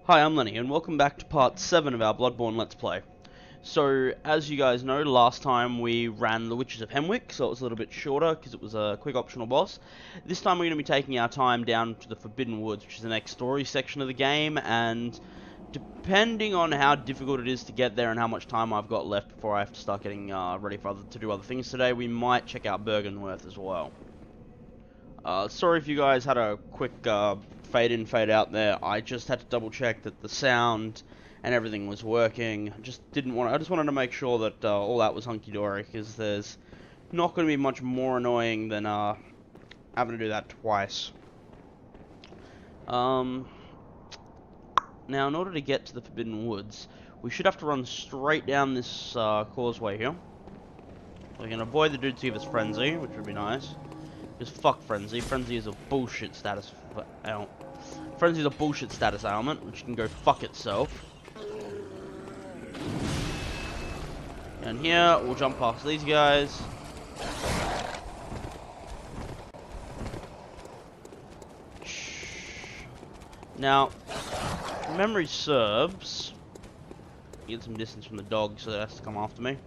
Hi, I'm Lenny, and welcome back to part 7 of our Bloodborne Let's Play. So, as you guys know, last time we ran the Witches of Hemwick, so it was a little bit shorter because it was a quick optional boss. This time we're going to be taking our time down to the Forbidden Woods, which is the next story section of the game, and depending on how difficult it is to get there and how much time I've got left before I have to start getting ready to do other things today, we might check out Bergenworth as well. Sorry if you guys had a quick fade in, fade out there. I just had to double check that the sound and everything was working. I just wanted to make sure that all that was hunky dory, because there's not going to be much more annoying than having to do that twice. Now, in order to get to the Forbidden Woods, we should have to run straight down this causeway here. We can avoid the dudes who give us frenzy, which would be nice. Because fuck Frenzy. Frenzy is a bullshit status ailment. Frenzy is a bullshit status ailment, which can go fuck itself. And here, we'll jump past these guys. Now, if memory serves, get some distance from the dog so it has to come after me.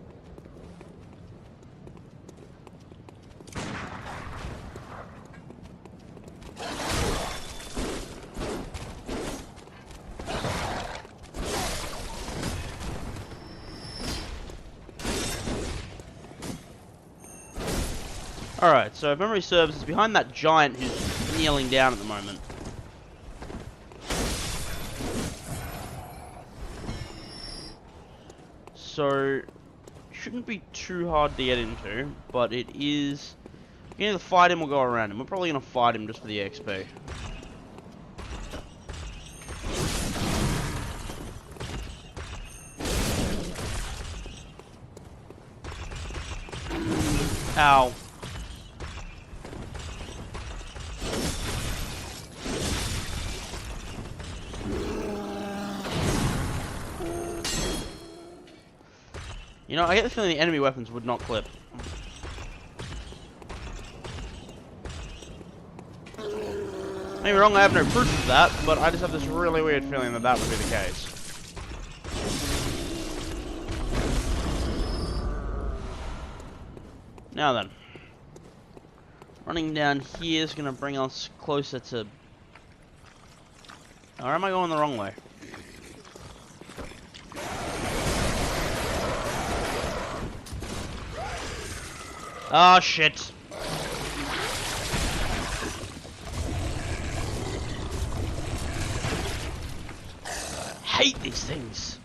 Alright, so if memory serves, it's behind that giant who's kneeling down at the moment. So, shouldn't be too hard to get into, but it is... You can either fight him or go around him. We're probably going to fight him just for the XP. Ow. You know, I get the feeling the enemy weapons would not clip. Don't get me wrong, I have no proof of that, but I just have this really weird feeling that that would be the case. Now then. Running down here is going to bring us closer to... Or am I going the wrong way? Oh shit. Hate these things.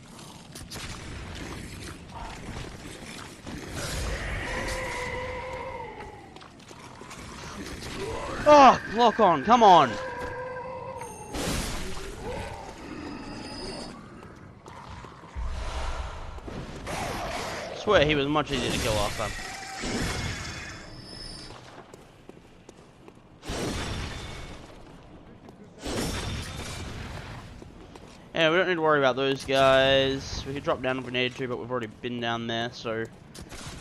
Oh, lock on, come on. I swear he was much easier to kill last time. Yeah, we don't need to worry about those guys. We could drop down if we needed to, but we've already been down there, so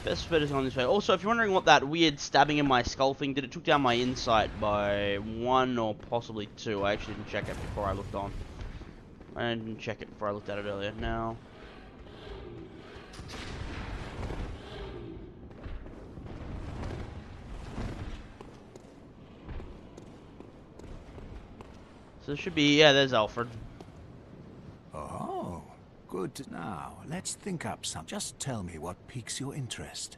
best bet is on this way. Also, if you're wondering what that weird stabbing in my skull thing did, it took down my insight by 1 or possibly 2. I actually didn't check it before I looked on. I didn't check it before I looked at it earlier. Now... So there should be... Yeah, there's Alfred. Oh, good. Now, let's think up some. Just tell me what piques your interest.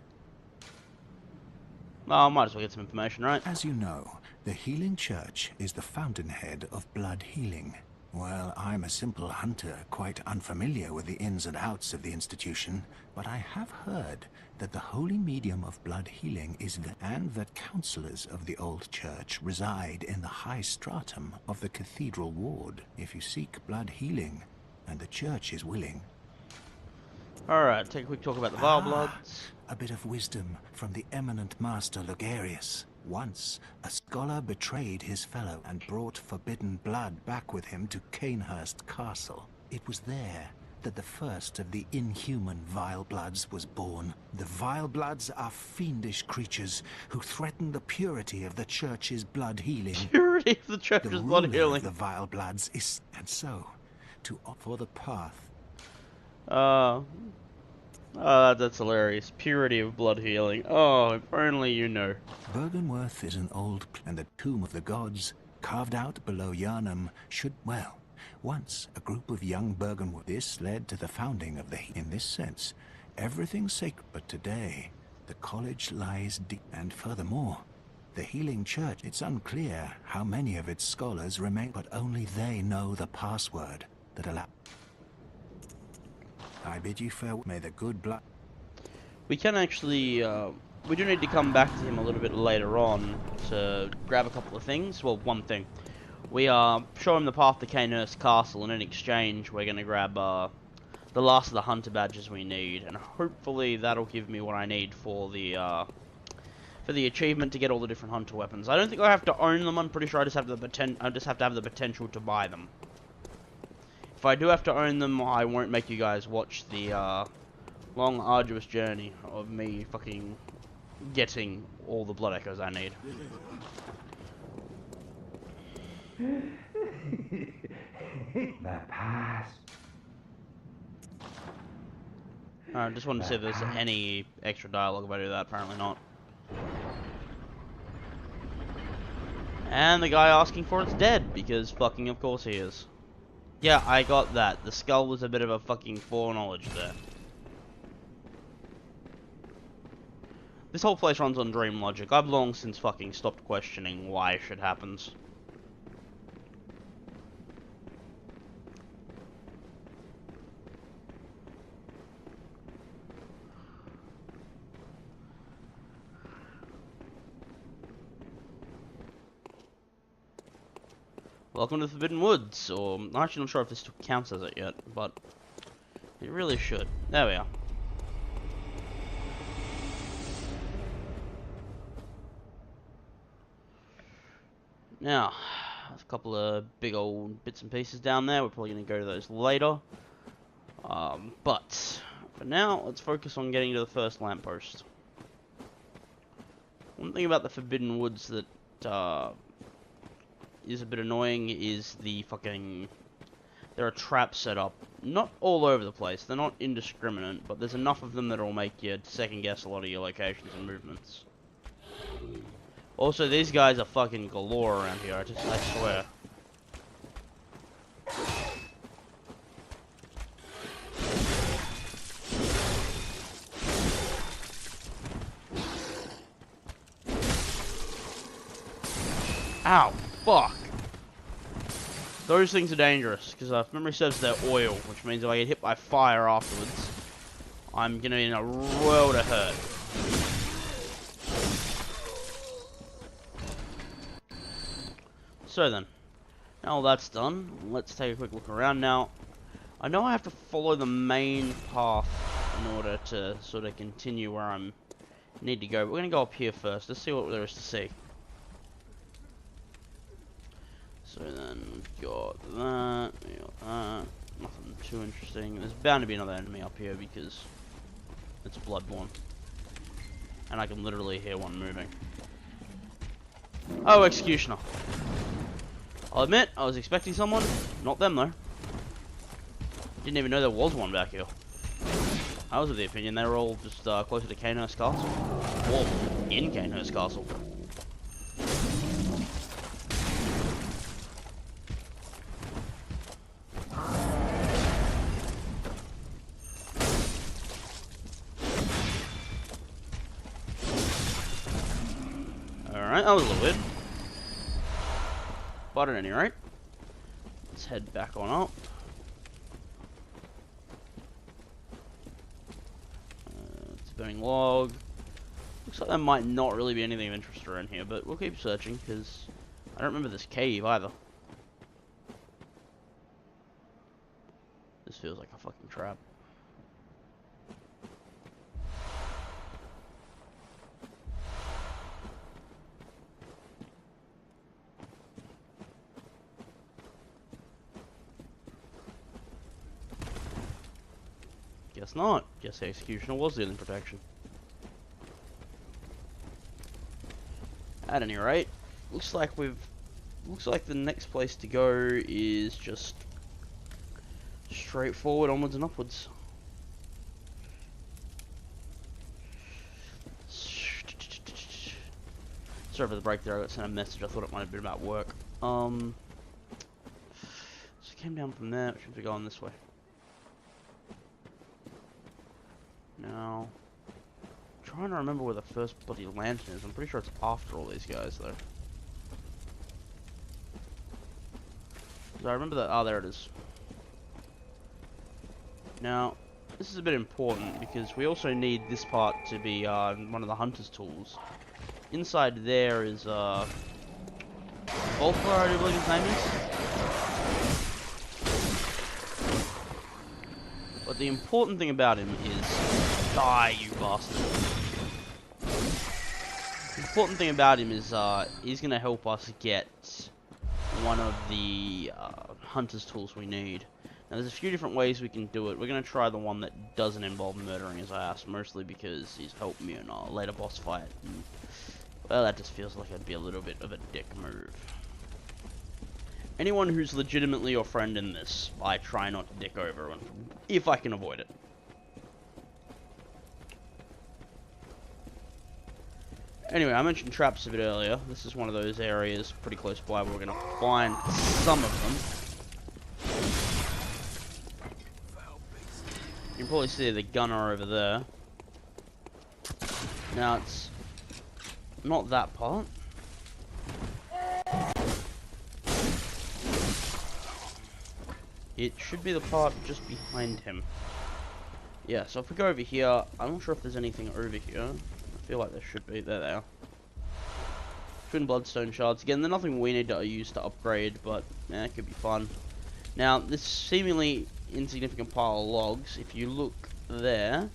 Well, I might as well get some information, right? As you know, the Healing Church is the fountainhead of blood healing. Well, I'm a simple hunter, quite unfamiliar with the ins and outs of the institution, but I have heard that the holy medium of blood healing is and that counselors of the old church reside in the high stratum of the cathedral ward. If you seek blood healing, and the church is willing. Alright, take a quick talk about the Vile Bloods. A bit of wisdom from the eminent master Logarius. Once, a scholar betrayed his fellow and brought forbidden blood back with him to Canehurst Castle. It was there that the first of the inhuman Vile Bloods was born. The Vile Bloods are fiendish creatures who threaten the purity of the church's blood healing. Purity of the church's blood healing. The Vile Bloods is... And so... to offer the path. Uh, that's hilarious. Purity of blood healing. Oh, if only you know. Bergenworth is an and the tomb of the gods, carved out below Yarnum, should, well, once a group of young Bergenworth. This led to the founding of the... In this sense, everything's sacred. But today, the college lies deep. And furthermore, the Healing Church, it's unclear how many of its scholars remain, but only they know the password that allows... I bid you farewell. May the good blood... We can actually, we do need to come back to him a little bit later on to grab a couple of things. Well, one thing. We show him the path to Cainhurst Castle, and in exchange, we're gonna grab the last of the hunter badges we need, and hopefully that'll give me what I need for the achievement to get all the different hunter weapons. I don't think I have to own them. I'm pretty sure I just have to have the potential to buy them. If I do have to own them, I won't make you guys watch the long, arduous journey of me fucking getting all the blood echoes I need. The past. I just wanted to see if there's any extra dialogue if I do that. Apparently not. And the guy asking for it's dead, because fucking of course he is. Yeah, I got that. The skull was a bit of a fucking foreknowledge there. This whole place runs on dream logic. I've long since fucking stopped questioning why shit happens. Welcome to the Forbidden Woods, or I'm actually not sure if this counts as it yet, but it really should. There we are. Now, there's a couple of big old bits and pieces down there. We're probably going to go to those later. But for now, let's focus on getting to the first lamppost. One thing about the Forbidden Woods that is a bit annoying is the fucking... There are traps set up. Not all over the place. They're not indiscriminate, but there's enough of them that will make you second guess a lot of your locations and movements. Also, these guys are fucking galore around here, I swear. Ow, fuck. Those things are dangerous, because if memory serves, they're oil, which means if I get hit by fire afterwards, I'm gonna be in a world of hurt. So then, now all that's done, let's take a quick look around now. I know I have to follow the main path in order to sort of continue where I need to go, but we're going to go up here first. Let's see what there is to see. So then, we've got that, we got that, nothing too interesting. There's bound to be another enemy up here because it's Bloodborne. And I can literally hear one moving. Oh, Executioner. I'll admit, I was expecting someone. Not them, though. Didn't even know there was one back here. I was of the opinion they were all just closer to Cainhurst Castle. Or in Cainhurst Castle. Alright, that was a little weird. But at any rate, let's head back on up. It's a burning log. Looks like there might not really be anything of interest around here, but we'll keep searching because I don't remember this cave either. This feels like a fucking trap. Guess not. Guess the Executioner was the only protection. At any rate, looks like the next place to go is just straightforward, onwards and upwards. Sorry for the break there, I got sent a message, I thought it might have been about work. So came down from there, we should be going this way. Now, I'm trying to remember where the first bloody lantern is. I'm pretty sure it's after all these guys, though. So I remember that. Oh, there it is. Now, this is a bit important because we also need this part to be one of the hunter's tools. Inside there is Volker, I do believe his name is. But the important thing about him is... Die, you bastard. The important thing about him is he's going to help us get one of the hunter's tools we need. Now there's a few different ways we can do it. We're going to try the one that doesn't involve murdering as I asked, mostly because he's helped me in a later boss fight. And, well, that just feels like it'd be a little bit of a dick move. Anyone who's legitimately your friend in this, I try not to dick over if I can avoid it. Anyway, I mentioned traps a bit earlier. This is one of those areas pretty close by where we're going to find some of them. You can probably see the gunner over there. Now, it's not that part. It should be the part just behind him. Yeah, so if we go over here, I'm not sure if there's anything over here. I feel like there should be. There they are. Twin bloodstone shards. Again, they're nothing we need to use to upgrade, but yeah, it could be fun. Now, this seemingly insignificant pile of logs, if you look there,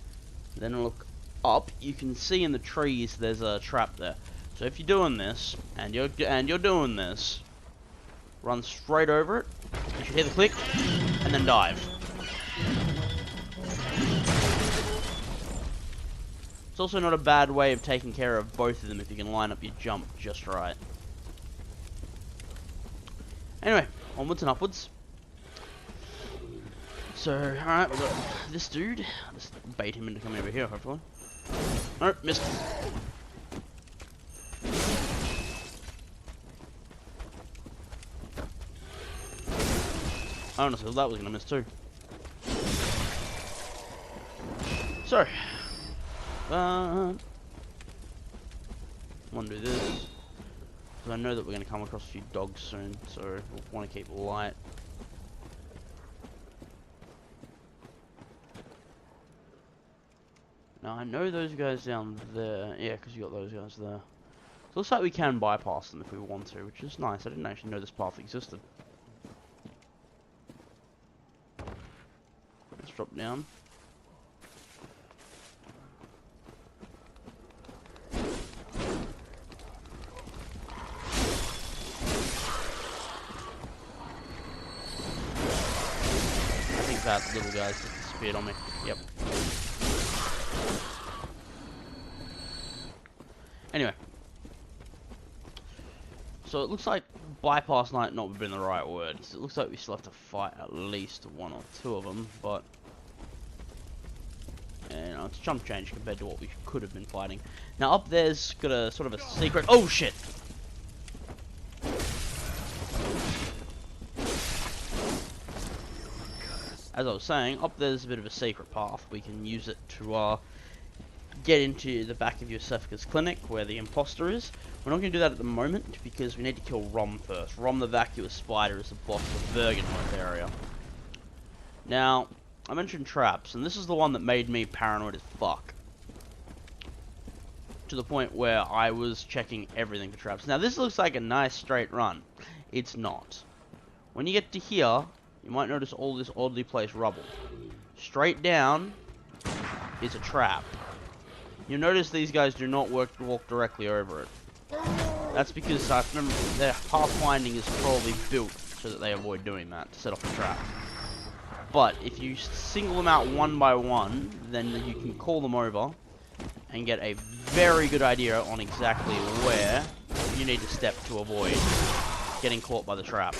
then look up, you can see in the trees there's a trap there. So if you're doing this, and you're doing this, run straight over it. You should hear the click, and then dive. It's also not a bad way of taking care of both of them if you can line up your jump just right. Anyway, onwards and upwards. So, alright, we've got this dude. Let's bait him into coming over here, hopefully. Nope, missed. I honestly thought that was going to miss too. So, want to do this, because I know that we're going to come across a few dogs soon, so we'll want to keep light. Now I know those guys down there, yeah, because you got those guys there. So it looks like we can bypass them if we want to, which is nice. I didn't actually know this path existed. Let's drop down. I think that little guy's just disappeared on me. Yep. Anyway. So it looks like bypass might not have been the right word. So it looks like we still have to fight at least one or two of them, but you know, it's chump change compared to what we could have been fighting. Now up there's got a sort of a secret. Oh shit! As I was saying, up there's a bit of a secret path. We can use it to get into the back of Yosefka's clinic where the imposter is. We're not going to do that at the moment because we need to kill Rom first. Rom the vacuous spider is the boss of the Bergenworth area. Now, I mentioned traps, and this is the one that made me paranoid as fuck. To the point where I was checking everything for traps. Now, this looks like a nice straight run. It's not. When you get to here, you might notice all this oddly placed rubble. Straight down is a trap. You'll notice these guys do not walk directly over it. That's because I remember their pathfinding is probably built so that they avoid doing that, to set off a trap. But if you single them out one by one, then you can call them over and get a very good idea on exactly where you need to step to avoid getting caught by the trap.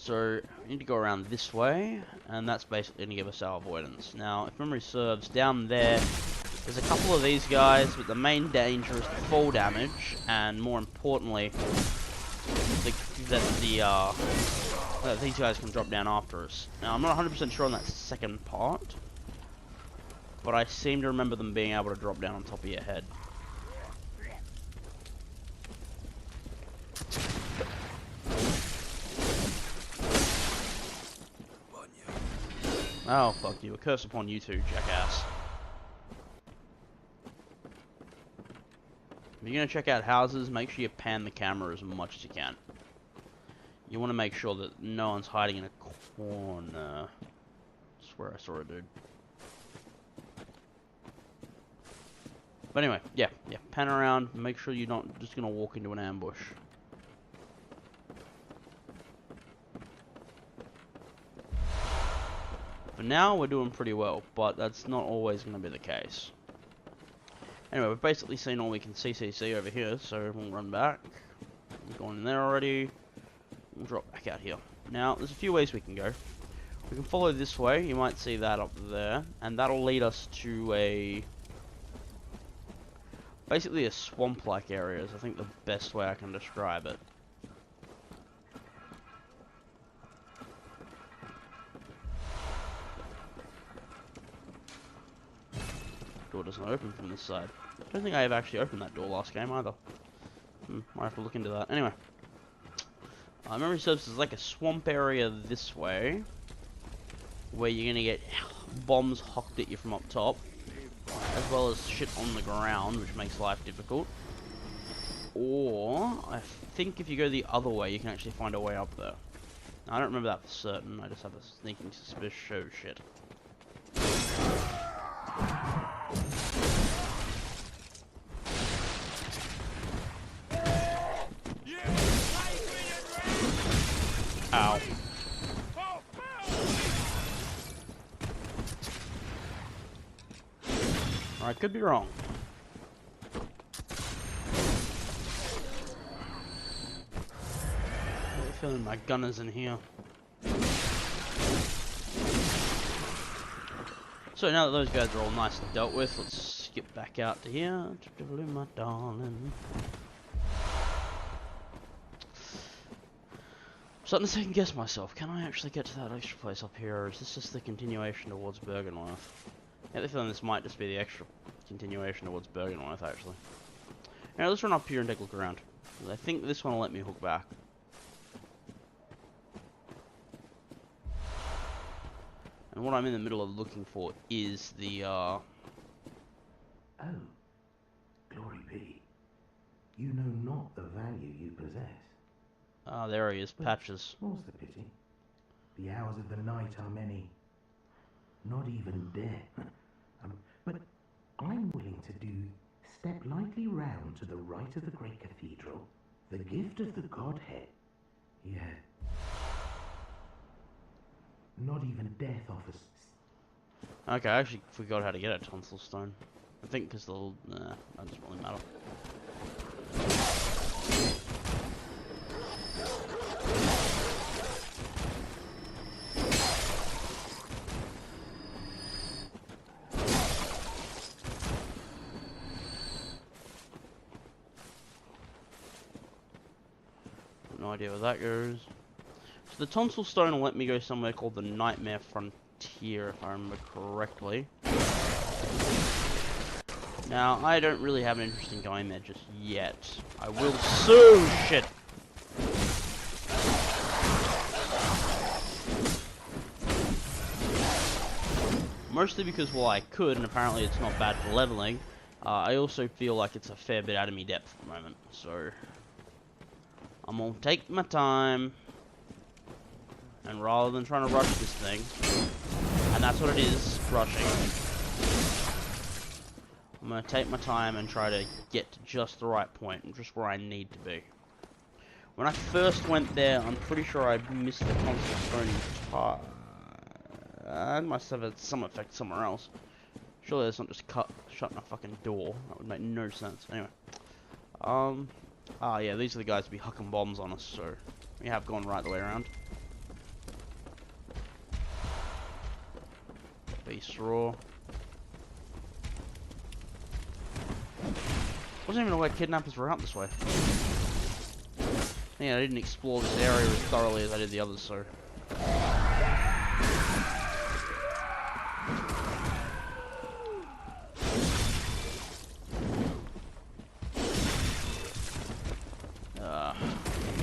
So we need to go around this way, and that's basically going to give us our avoidance. Now, if memory serves, down there's a couple of these guys, but the main danger is the fall damage, and more importantly, that these guys can drop down after us. Now, I'm not 100% sure on that second part, but I seem to remember them being able to drop down on top of your head. Oh, fuck you. A curse upon you two, jackass. If you're going to check out houses, make sure you pan the camera as much as you can. You want to make sure that no one's hiding in a corner. I swear I saw a dude. But anyway, yeah, pan around, make sure you're not just going to walk into an ambush. For now, we're doing pretty well, but that's not always going to be the case. Anyway, we've basically seen all we can see over here, so we'll run back. We've gone in there already. We'll drop back out here. Now, there's a few ways we can go. We can follow this way. You might see that up there, and that'll lead us to basically a swamp-like area is I think the best way I can describe it. Door doesn't open from this side. I don't think I ever actually opened that door last game either. Might have to look into that. Anyway. Memory serves is like a swamp area this way, where you're going to get bombs hocked at you from up top, as well as shit on the ground, which makes life difficult. Or, I think if you go the other way, you can actually find a way up there. Now, I don't remember that for certain, I just have a sneaking suspicion. Oh, shit. Ow. I could be wrong. I have a feeling my gunner's in here. So now that those guys are all nicely dealt with, let's skip back out to here. My darling. I'm starting to second guess myself. Can I actually get to that extra place up here, or is this just the continuation towards Bergenworth? I have the feeling this might just be the extra continuation towards Bergenworth, actually. Now let's run up here and take a look around. I think this one will let me hook back. And what I'm in the middle of looking for is the, Oh. Glory be. You know not the value you possess. Ah, there he is, But Patches. more's the pity. The hours of the night are many. Not even death. But I'm willing to do step lightly round to the right of the great cathedral, the gift of the Godhead. Yeah. Not even death offers. Okay, I actually forgot how to get a tonsil stone. I think because the nah, that doesn't really matter. No idea where that goes. So the tonsil stone will let me go somewhere called the Nightmare Frontier, if I remember correctly. Now, I don't really have an interest in going there just yet. I will soon! Shit! Mostly because, well, I could, and apparently it's not bad for leveling. I also feel like it's a fair bit out of me depth at the moment, so I'm gonna take my time, and rather than trying to rush this thing, and that's what it is, rushing, I'm gonna take my time and try to get to just the right point, and just where I need to be. When I first went there, I'm pretty sure I missed the tonsil stone entirely. I must have had some effect somewhere else. Surely it's not just shutting a fucking door. That would make no sense. Anyway. Ah, yeah, these are the guys who be hucking bombs on us, so we have gone right the way around. straw. Wasn't even aware kidnappers were out this way. Yeah, I didn't explore this area as thoroughly as I did the others, so...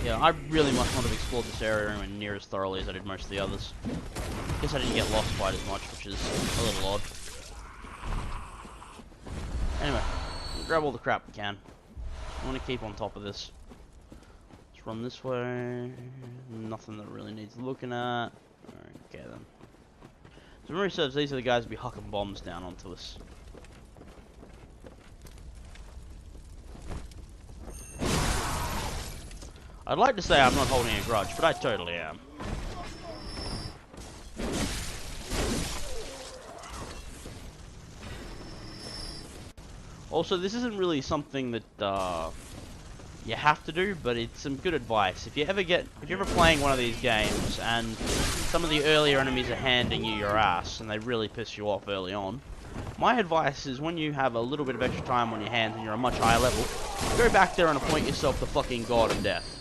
Yeah, I really must not have explored this area anywhere near as thoroughly as I did most of the others. Guess I didn't get lost quite as much, which is a little odd. Anyway, we'll grab all the crap we can. I want to keep on top of this. Let's run this way. Nothing that really needs looking at. Okay then. So memory serves, these are the guys who be hucking bombs down onto us. I'd like to say I'm not holding a grudge, but I totally am. Also, this isn't really something that you have to do, but it's some good advice. If you're ever playing one of these games and some of the earlier enemies are handing you your ass and they really piss you off early on, my advice is when you have a little bit of extra time on your hands and you're a much higher level, go back there and appoint yourself the fucking god of death.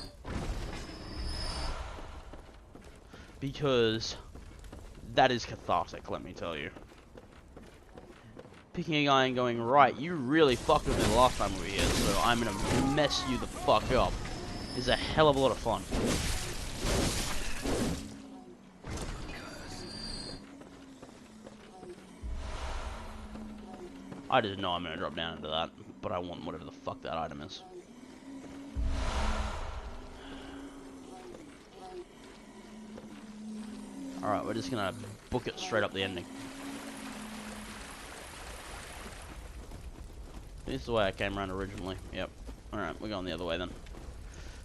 Because that is cathartic, let me tell you. Picking a guy and going, right, you really fucked with me the last time we were here, so I'm gonna mess you the fuck up, is a hell of a lot of fun. I just know I'm gonna drop down into that, but I want whatever the fuck that item is. Alright, we're just gonna book it straight up the ending. This is the way I came around originally. Yep. Alright, we're going the other way then.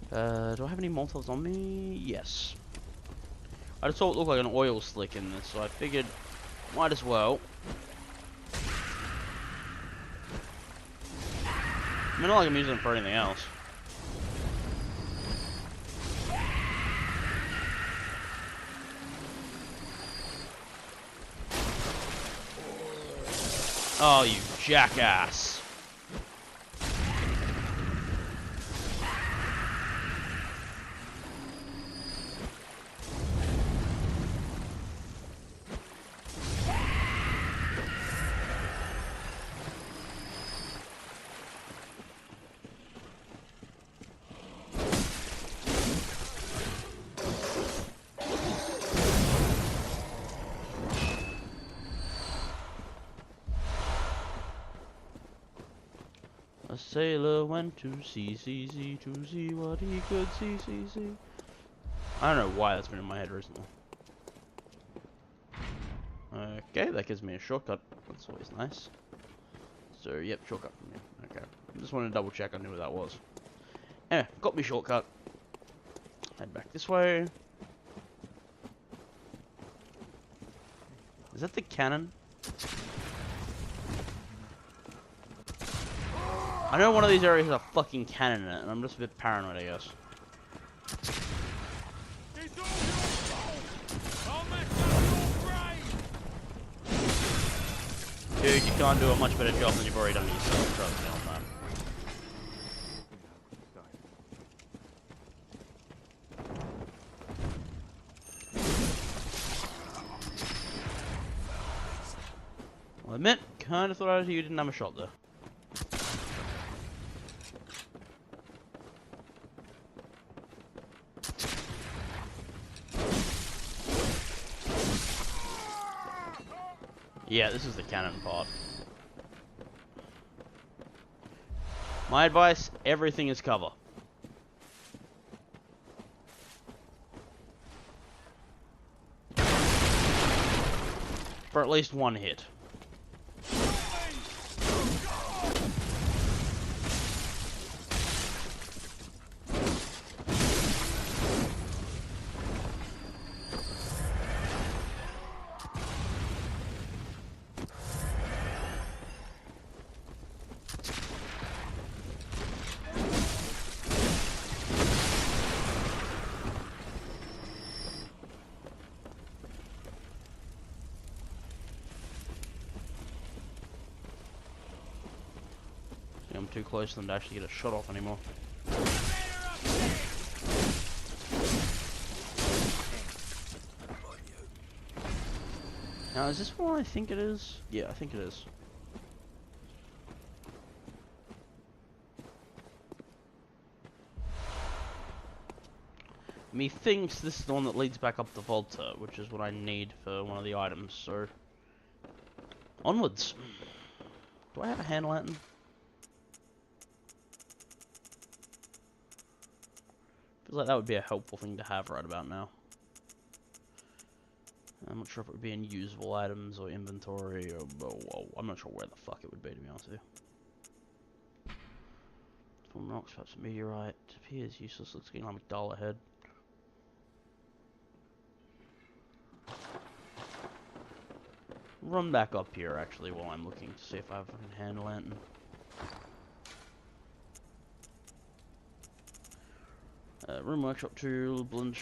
Do I have any Molotovs on me? Yes. I just saw it look like an oil slick in this, so I figured might as well. I mean, not like I'm using it for anything else. Oh, you jackass. A sailor went to sea to see what he could see. I don't know why that's been in my head recently. Okay, that gives me a shortcut. That's always nice. So, yep, shortcut from here. Okay. Just wanted to double check I knew where that was. Anyway, got me shortcut. Head back this way. Is that the cannon? I know one of these areas has a fucking cannon in it, and I'm just a bit paranoid, I guess. Dude, you can't do a much better job than you've already done yourself, trust me on that. I'll admit, kinda thought you didn't have a shot there. Yeah, this is the cannon part. My advice, everything is cover. For at least one hit. too close to them to actually get a shot off anymore. Now, is this one I think it is? Yeah, I think it is. Methinks this is the one that leads back up the Volta, which is what I need for one of the items, so... Onwards! Do I have a hand lantern? Feels like that would be a helpful thing to have right about now. I'm not sure if it would be in usable items or inventory or... Oh, I'm not sure where the fuck it would be, to be honest with you. From rocks, perhaps a meteorite. Appears useless, looks getting like $1 ahead. Run back up here, actually, while I'm looking to see if I have a fucking hand lantern. Room workshop tool, blend...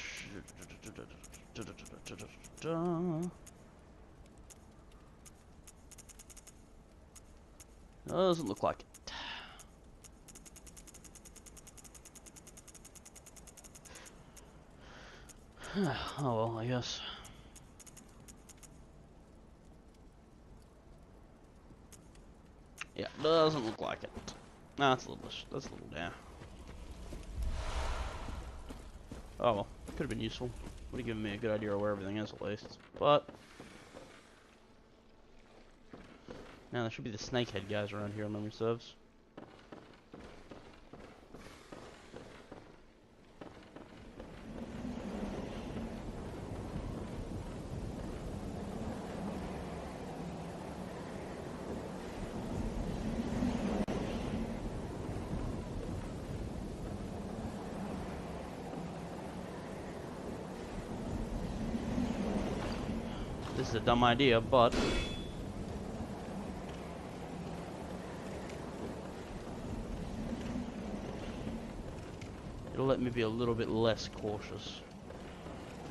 No, doesn't look like it. Oh well, I guess. Yeah, doesn't look like it. Nah, that's a little down. Oh well, could have been useful. Would have given me a good idea of where everything is at least. But now there should be the snakehead guys around here on memory serves. This is a dumb idea, but it'll let me be a little bit less cautious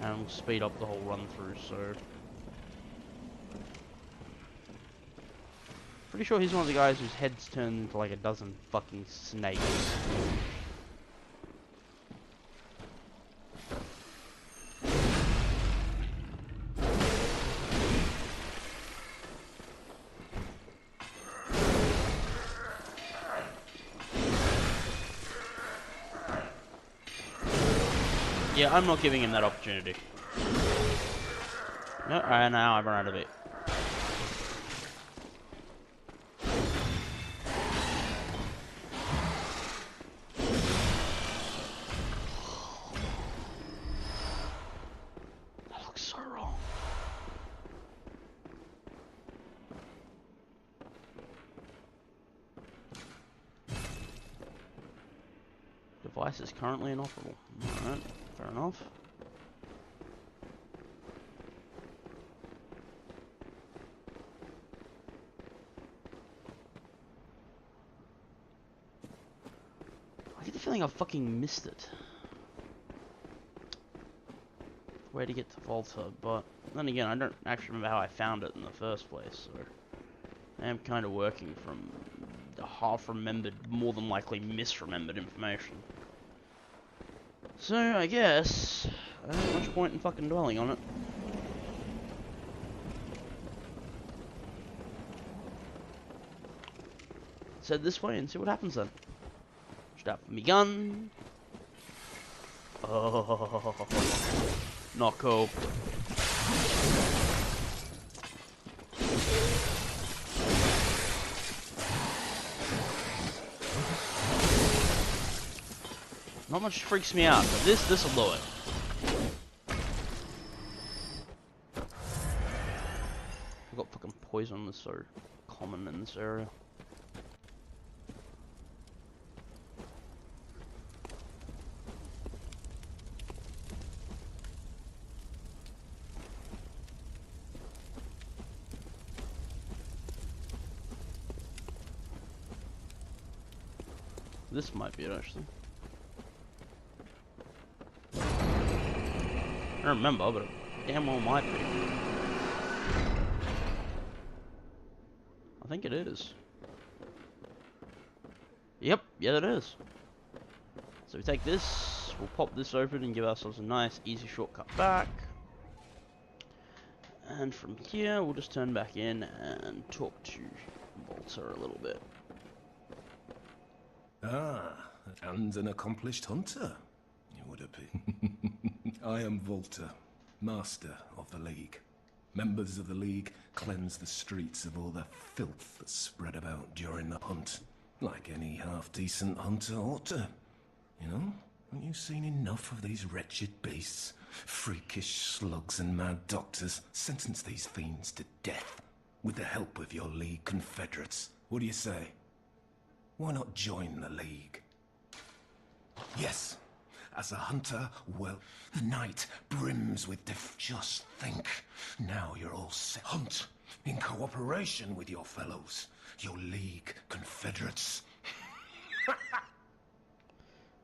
and will speed up the whole run through, so pretty sure he's one of the guys whose head's turned into like a dozen fucking snakes. Yeah, I'm not giving him that opportunity. No, now I've run out of it. That looks so wrong. Device is currently inoperable. Alright, fair enough. I get the feeling I fucking missed it. Where to get to Volta, but then again, I don't actually remember how I found it in the first place, so I am kind of working from the half-remembered, more than likely misremembered information. So, I guess, I don't have much point in fucking dwelling on it. Let's head this way and see what happens then. Strap for me gun. Oh, not cool. Not much freaks me out, but this'll do it. I've got fucking poison that's so common in this area. This might be it, actually. I don't remember, but it damn well might be. I think it is. Yeah, it is. So we take this, we'll pop this open and give ourselves a nice, easy shortcut back. And from here, we'll just turn back in and talk to Volta a little bit. Ah, and an accomplished hunter, you would appear. I am Volta, master of the League. Members of the League cleanse the streets of all the filth that's spread about during the hunt, like any half-decent hunter ought to. You know, haven't you seen enough of these wretched beasts? Freakish slugs and mad doctors sentence these fiends to death with the help of your League confederates. What do you say? Why not join the League? Yes, as a hunter, well, the night brims with just think. Now you're all set. Hunt in cooperation with your fellows, your League confederates.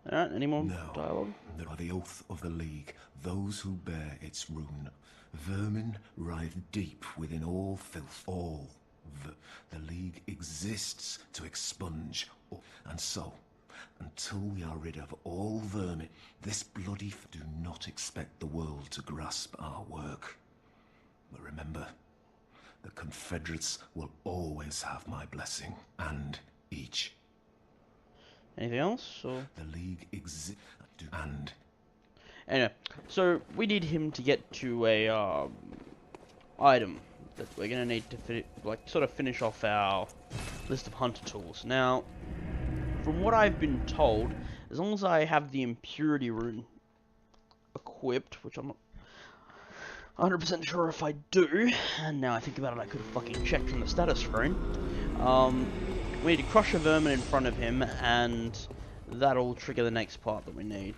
Alright, any more No, dialogue? by the oath of the League, those who bear its rune, vermin writhe deep within all filth, all. The League exists to expunge, and so, until we are rid of all vermin, this bloody do not expect the world to grasp our work. But remember, the Confederates will always have my blessing, and each. Anything else? Or... The League exists, and... Anyway, so we need him to get to a item that we're gonna need to sort of finish off our list of hunter tools. Now, from what I've been told, as long as I have the impurity rune equipped, which I'm not 100% sure if I do, and now I think about it, I could have fucking checked from the status screen. We need to crush a vermin in front of him, and that'll trigger the next part that we need.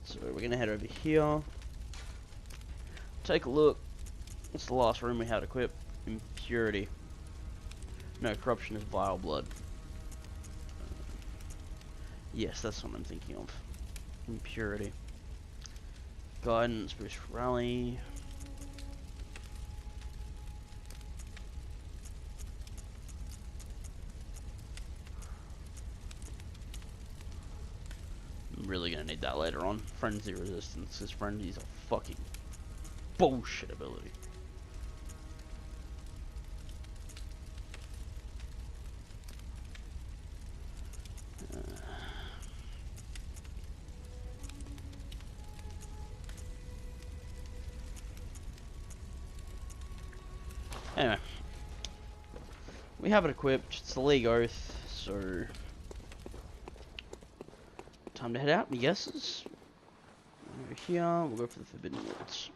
So we're gonna head over here, take a look. What's the last room we had equipped? Impurity. No, corruption is vile blood. Yes, that's what I'm thinking of. Impurity. Guidance, boost rally. I'm really gonna need that later on. Frenzy resistance. This frenzy's a fucking bullshit ability. Anyway, we have it equipped. It's the League Oath, so time to head out. Any guesses? Over here, we'll go for the Forbidden Woods.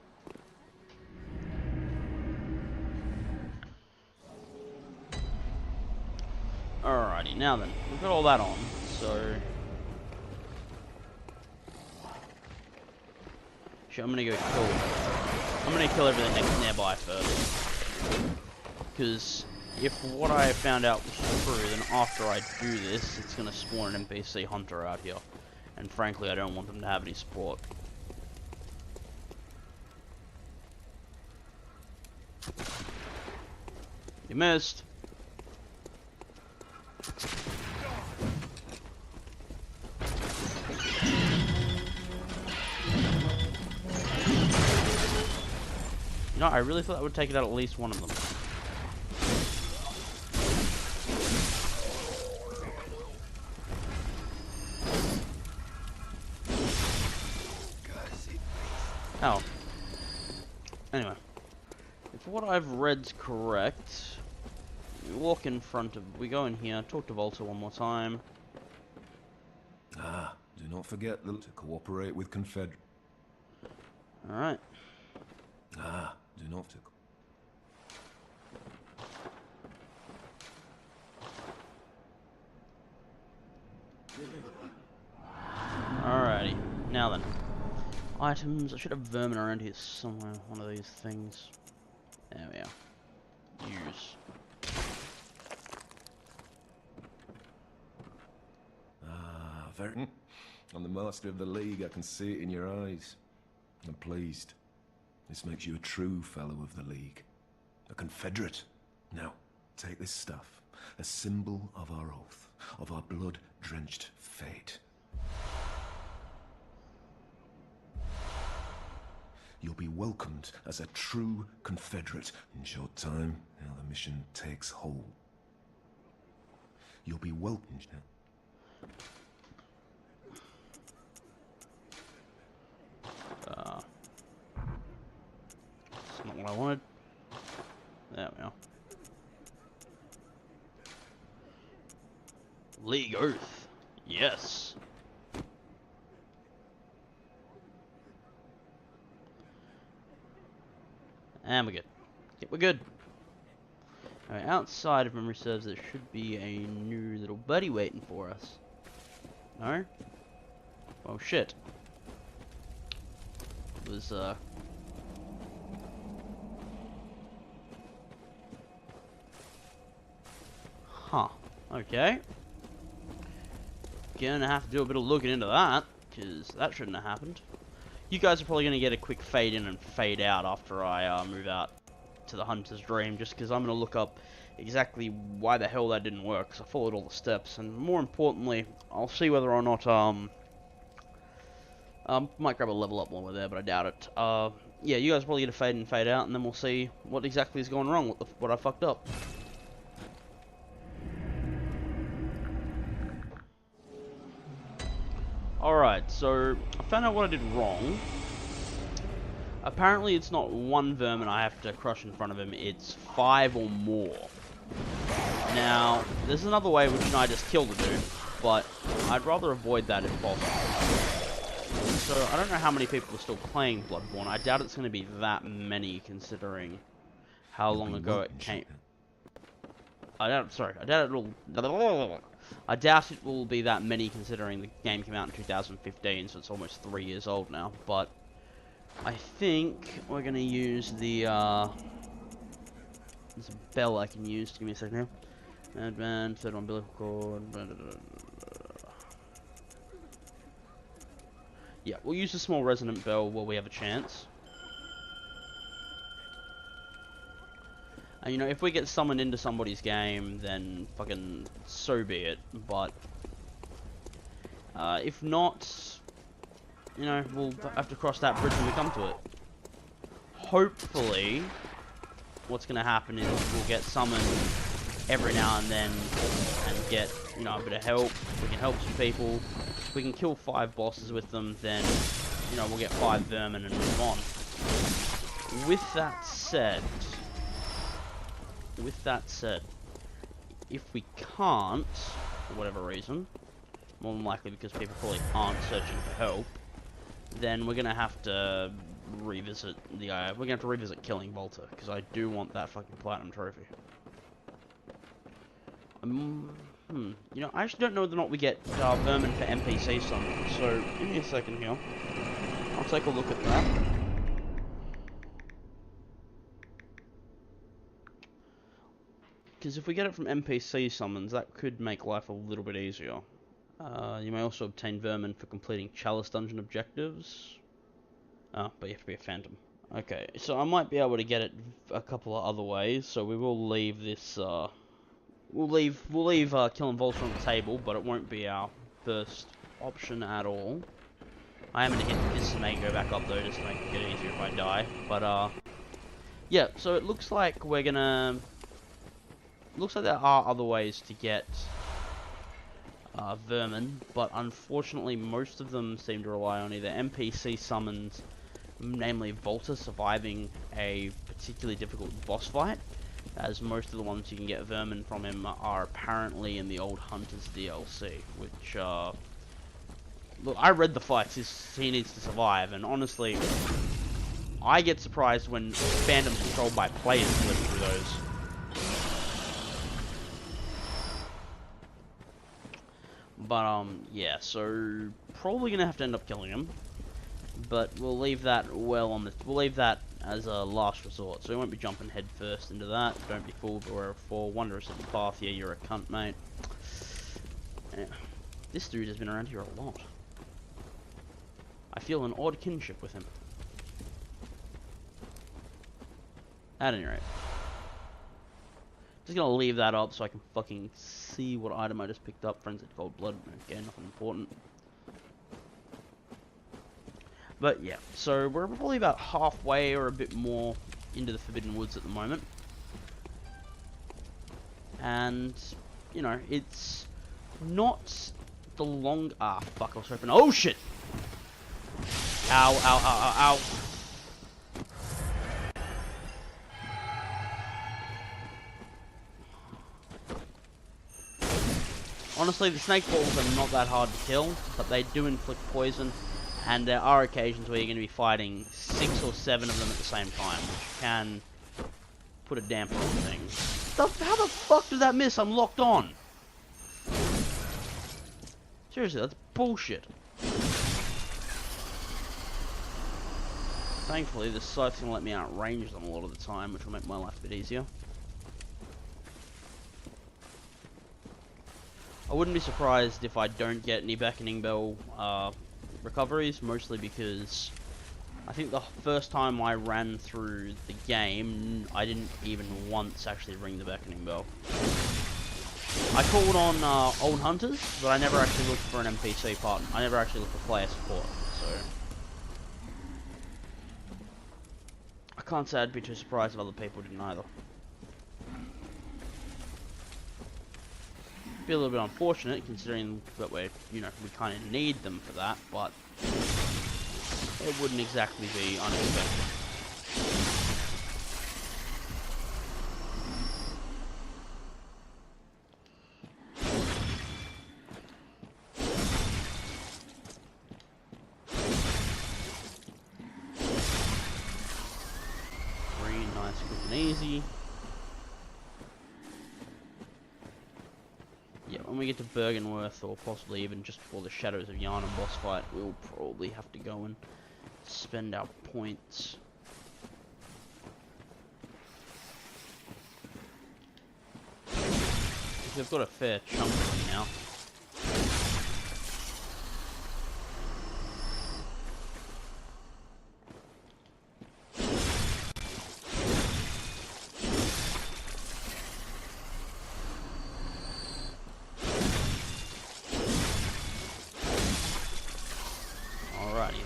Alrighty, now then, we've got all that on, so sure, I'm gonna go kill. I'm gonna kill everything next nearby first. Because if what I found out was true, then after I do this, it's going to spawn an NPC hunter out here. And frankly, I don't want them to have any support. You missed. You know, I really thought I would take it out at least one of them. Oh. Anyway. If what I've read's correct, we walk in front of... We go in here, talk to Volta one more time. Ah, do not forget to cooperate with Confederate. Alright. Ah, do not Alrighty. Now then. Items. I should have vermin around here somewhere. One of these things. There we are. Use. Ah, very... I'm the master of the League. I can see it in your eyes. I'm pleased. This makes you a true fellow of the League. A Confederate. Now, take this stuff. A symbol of our oath. of our blood-drenched fate. You'll be welcomed as a true Confederate. In short time, now the mission takes hold. You'll be welcomed. That's not what I wanted. There we are. League Oath. Yes. And we're good. Yep, we're good. Alright, outside of memory serves, there should be a new little buddy waiting for us. No? Oh shit. It was, Huh. Okay. Gonna have to do a bit of looking into that, because that shouldn't have happened. You guys are probably gonna get a quick fade in and fade out after I move out to the Hunter's Dream, just because I'm gonna look up exactly why the hell that didn't work, because I followed all the steps, and more importantly, I'll see whether or not, might grab a level up while we're there, but I doubt it. Yeah, you guys are probably gonna fade in and fade out, and then we'll see what exactly is going wrong, what I fucked up. Alright, so I found out what I did wrong. Apparently it's not one vermin I have to crush in front of him, it's 5 or more. Now, there's another way which I just kill the dude, but I'd rather avoid that if possible. So I don't know how many people are still playing Bloodborne. I doubt it's going to be that many considering how long ago it came. I doubt it will be that many considering the game came out in 2015, so it's almost 3 years old now. But I think we're gonna use the there's a bell I can use. Give me a second here. Advance, third umbilical cord. Yeah, we'll use the small resonant bell while we have a chance. And you know, if we get summoned into somebody's game, then fucking so be it. But if not, you know, we'll have to cross that bridge when we come to it. Hopefully, what's gonna happen is we'll get summoned every now and then and get, you know, a bit of help. We can help some people. If we can kill 5 bosses with them, then, you know, we'll get 5 vermin and move on. With that said, if we can't, for whatever reason, more than likely because people probably aren't searching for help, then we're gonna have to revisit the we're gonna have to revisit killing Volta, because I do want that fucking platinum trophy. You know, I actually don't know whether or not we get vermin for NPC summons, so give me a second here. I'll take a look at that. Because if we get it from NPC summons, that could make life a little bit easier. You may also obtain vermin for completing Chalice Dungeon objectives. But you have to be a phantom. Okay, so I might be able to get it a couple of other ways, so we will leave this, we'll leave killing Vulture on the table, but it won't be our first option at all. I am going to hit this to make it go back up though, just to make it easier if I die. But, yeah, so it looks like we're gonna... Looks like there are other ways to get vermin, but unfortunately most of them seem to rely on either NPC summons, namely Volta surviving a particularly difficult boss fight, as most of the ones you can get vermin from him are apparently in the old Hunters DLC, which, look, I read the fights he needs to survive, and honestly, I get surprised when fandoms controlled by players live through those. But, yeah, so probably gonna have to end up killing him. But we'll leave that we'll leave that as a last resort. So we won't be jumping head first into that. Don't be fooled by where for wondrous in the path. Yeah, you're a cunt, mate. Yeah. This dude has been around here a lot. I feel an odd kinship with him. At any rate. Just gonna leave that up so I can fucking see what item I just picked up. Frenzied Cold Blood. Again, nothing important. But yeah, so we're probably about halfway or a bit more into the Forbidden Woods at the moment. And, you know, it's not the long... Ah, fuck, I was hoping... Oh, shit! Ow, ow, ow, ow, ow. Honestly, the snake balls are not that hard to kill, but they do inflict poison, and there are occasions where you're going to be fighting 6 or 7 of them at the same time, which can put a damper on things. How the fuck did that miss? I'm locked on. Seriously, that's bullshit. Thankfully, the scythe's going to let me outrange them a lot of the time, which will make my life a bit easier. I wouldn't be surprised if I don't get any Beckoning Bell recoveries, mostly because I think the first time I ran through the game, I didn't even once actually ring the Beckoning Bell. I called on old hunters, but I never actually looked for an NPC partner. I never actually looked for player support, so... I can't say I'd be too surprised if other people didn't either. Be a little bit unfortunate considering that we kind of need them for that, but it wouldn't exactly be unexpected. Very nice, quick and easy. Yeah, when we get to Bergenworth, or possibly even just before the Shadows of Yharnam boss fight, we'll probably have to go and spend our points. We've got a fair chunk of them now.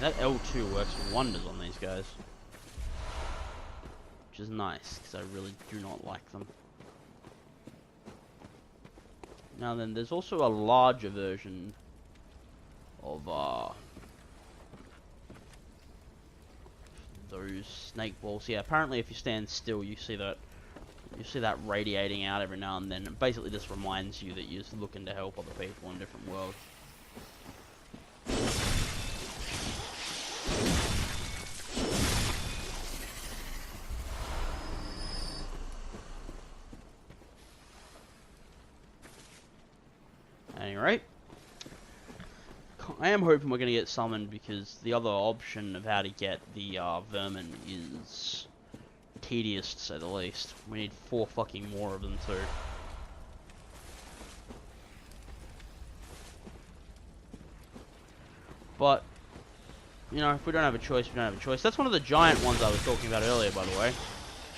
That L2 works wonders on these guys. Which is nice, because I really do not like them. Now then, there's also a larger version of those snake balls. Yeah, apparently if you stand still, you see that radiating out every now and then. It basically just reminds you that you're looking to help other people in different worlds. Anyway, I am hoping we're going to get summoned because the other option of how to get the vermin is tedious to say the least. We need 4 fucking more of them too. But, you know, if we don't have a choice, we don't have a choice. That's one of the giant ones I was talking about earlier, by the way.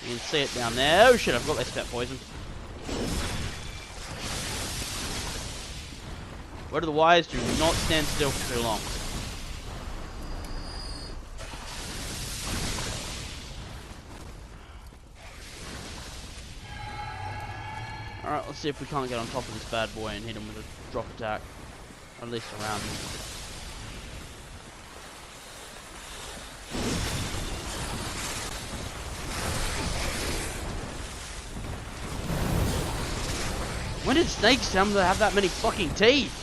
You can see it down there. Oh shit, I've got their step poison. Word of the wise, do not stand still for too long. Alright, let's see if we can't get on top of this bad boy and hit him with a drop attack. Or at least around him. When did snakes tell them to have that many fucking teeth?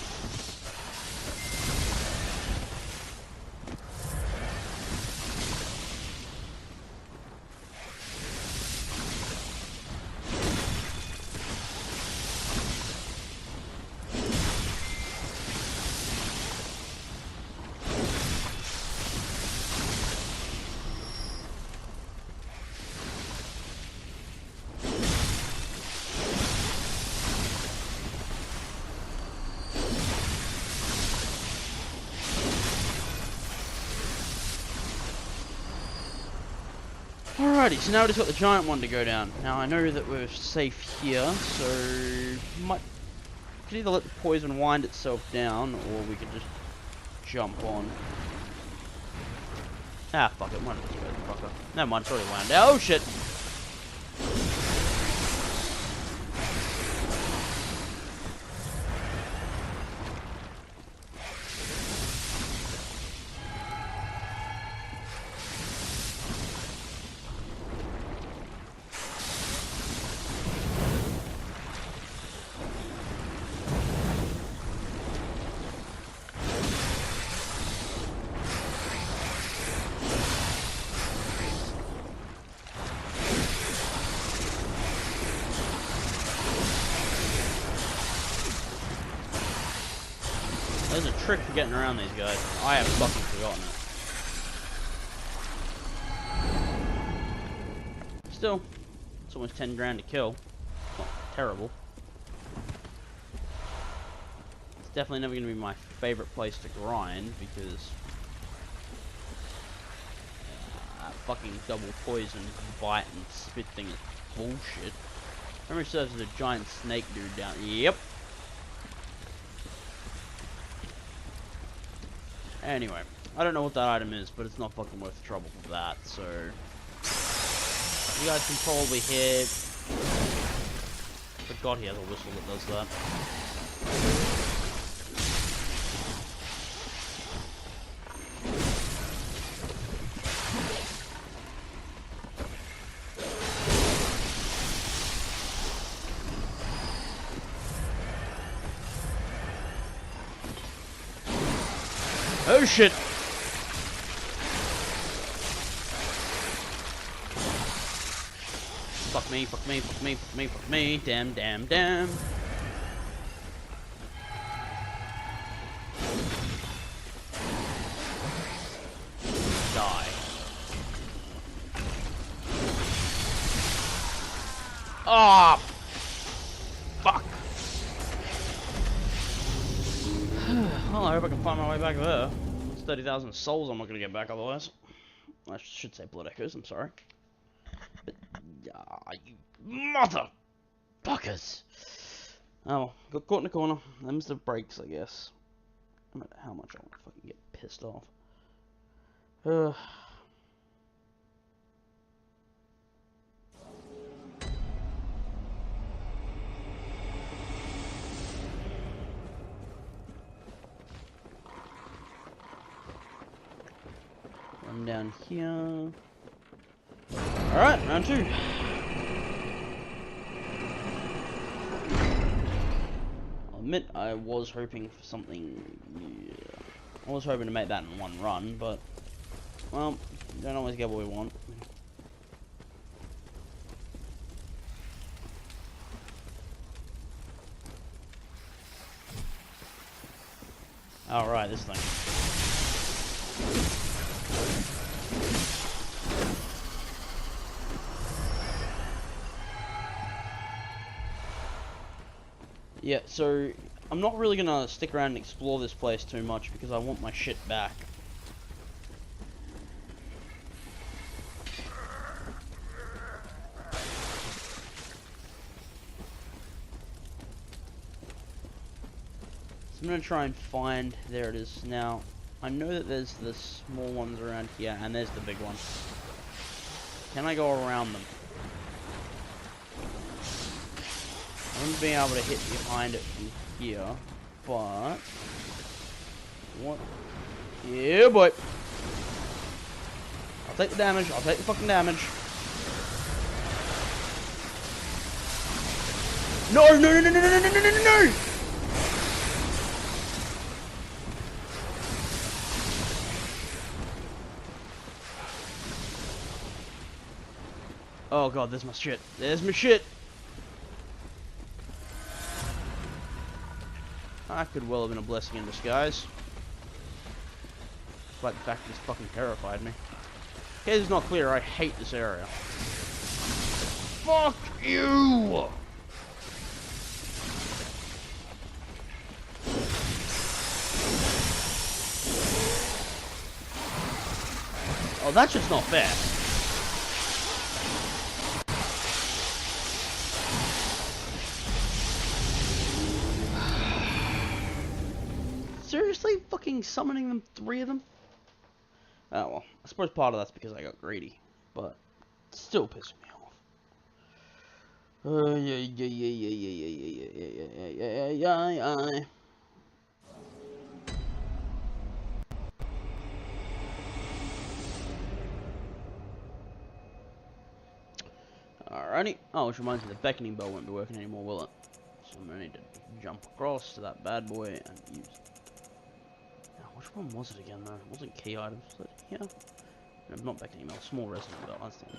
Alrighty, so now we just got the giant one to go down. Now I know that we're safe here, so could either let the poison wind itself down, or we could just jump on. Ah, fuck it, might as well go, fucker. Never mind, it's already wound down. Oh shit! There's a trick for getting around these guys. I have fucking forgotten it. Still, it's almost 10 grand to kill. Not terrible. It's definitely never going to be my favorite place to grind because that fucking double poison bite and spit thing is bullshit. Memory serves as a giant snake dude down. Yep. Anyway, I don't know what that item is, but it's not fucking worth the trouble for that, so you guys can probably hear. But God, he has a whistle that does that. Oh shit! Fuck me, fuck me, fuck me, fuck me, fuck me. Damn, damn, damn. Die. Ah! Fuck! Well, I hope I can find my way back there. It's 30,000 souls I'm not gonna get back otherwise. I should say blood echoes, I'm sorry. But, you motherfuckers! Oh, got caught in the corner. Them the brakes, I guess. No matter how much I want to fucking get pissed off. One down here. Alright, round two. I'll admit I was hoping for something. Yeah. I was hoping to make that in one run, but well, you don't always get what we want. Alright, this thing. Yeah, so I'm not really gonna stick around and explore this place too much because I want my shit back. So I'm gonna try and find, there it is. Now, I know that there's the small ones around here and there's the big one. Can I go around them? I wouldn't be able to hit behind it from here, but what? Yeah, boy. I'll take the damage. I'll take the fucking damage. No, no, no, no, no, no, no, no, no, no! Oh god, there's my shit. There's my shit. That could well have been a blessing in disguise. Despite the fact that this fucking terrified me. In case it's not clear, I hate this area. Fuck you! Oh, that's just not fair. fucking summoning them, 3 of them? Oh well, I suppose part of that's because I got greedy, but it's still pissing me off. Yeah. Alrighty. Oh, which reminds me, the beckoning bell won't be working anymore, will it? So I'm gonna need to jump across to that bad boy and use. Now, which one was it again, though? It wasn't key items, was it? Yeah. No, not beckoning bell. Small resonant bell. That's the one.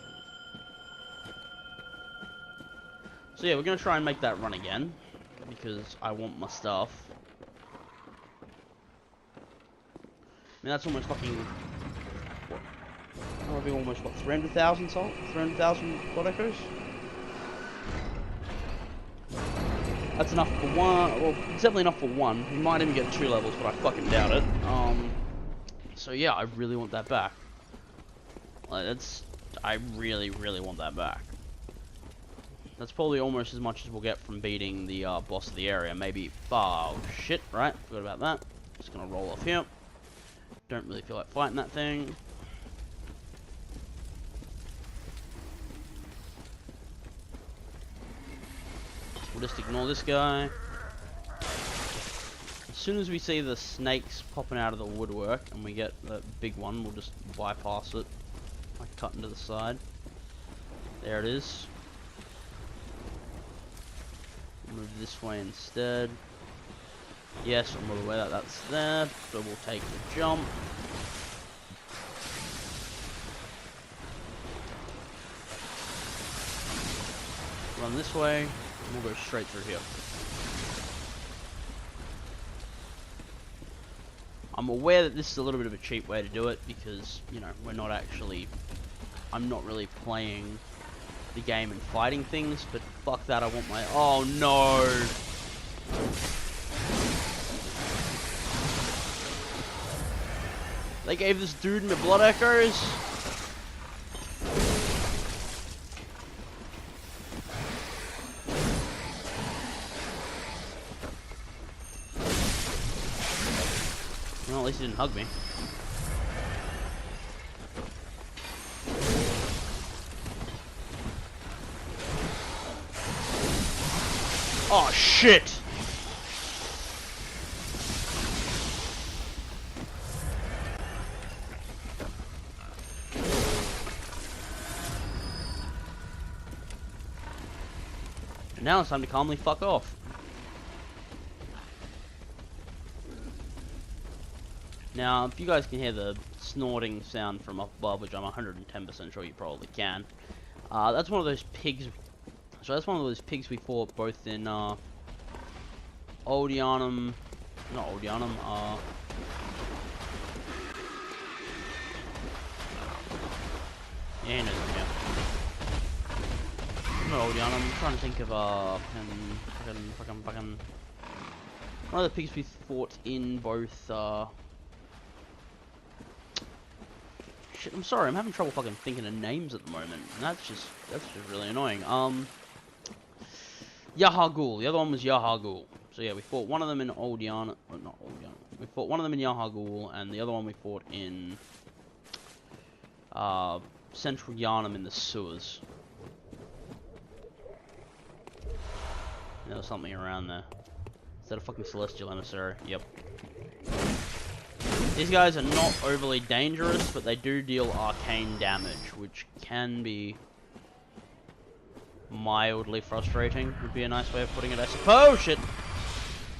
So yeah, we're gonna try and make that run again because I want my stuff. I mean, that's almost fucking. What? That would be almost what, 300,000 salt? 300,000 blood echoes? That's enough for one. Well, it's definitely enough for one. We might even get 2 levels, but I fucking doubt it. So yeah, I really want that back. Like, I really, really want that back. That's probably almost as much as we'll get from beating the boss of the area. Maybe. Oh shit! Right, forgot about that. Just gonna roll off here. Don't really feel like fighting that thing. We'll just ignore this guy. As soon as we see the snakes popping out of the woodwork and we get the big one, we'll just bypass it. Like cutting to the side. There it is. Move this way instead. Yes, I'm well aware that that's there, so we'll take the jump. Run this way, and we'll go straight through here. I'm aware that this is a little bit of a cheap way to do it because, you know, I'm not really playing the game and fighting things, but fuck that, I want my... Oh no! They gave this dude my blood echoes? Well, at least he didn't hug me. Oh shit! And now it's time to calmly fuck off. Now, if you guys can hear the snorting sound from up above, which I'm 110% sure you probably can, that's one of those pigs. So that's one of those pigs we fought both in Old Yammer, not Old Yammer, yeah, he knows him, yeah. Not Old Yammer, I'm trying to think of fucking one of the pigs we fought in both shit, I'm sorry, I'm having trouble fucking thinking of names at the moment. And that's just really annoying. Yahagul. The other one was Yahagul. So yeah, we fought one of them in Old Yammer. Oh, not Old Yammer. We fought one of them in Yahagul, and the other one we fought in Central Yharnam in the sewers. There was something around there. Is that a fucking celestial emissary? Yep. These guys are not overly dangerous, but they do deal arcane damage, which can be mildly frustrating, would be a nice way of putting it, I suppose. Shit.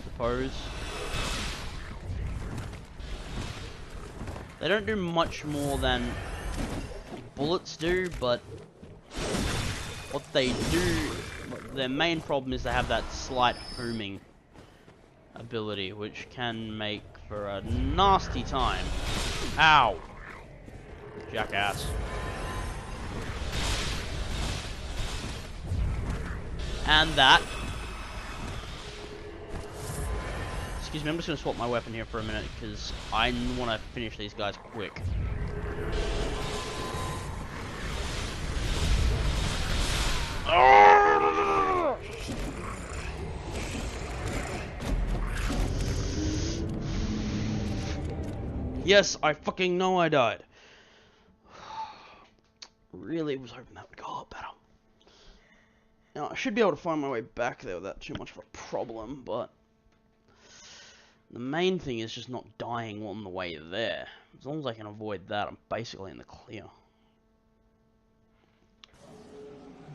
Suppose. They don't do much more than bullets do, but what they do, their main problem is they have that slight homing ability, which can make for a nasty time. Ow! Jackass. And that. Excuse me, I'm just going to swap my weapon here for a minute, because I want to finish these guys quick. Yes, I fucking know I died. Really was hoping that would go a lot better. Now, I should be able to find my way back there without too much of a problem, but the main thing is just not dying on the way there. As long as I can avoid that, I'm basically in the clear.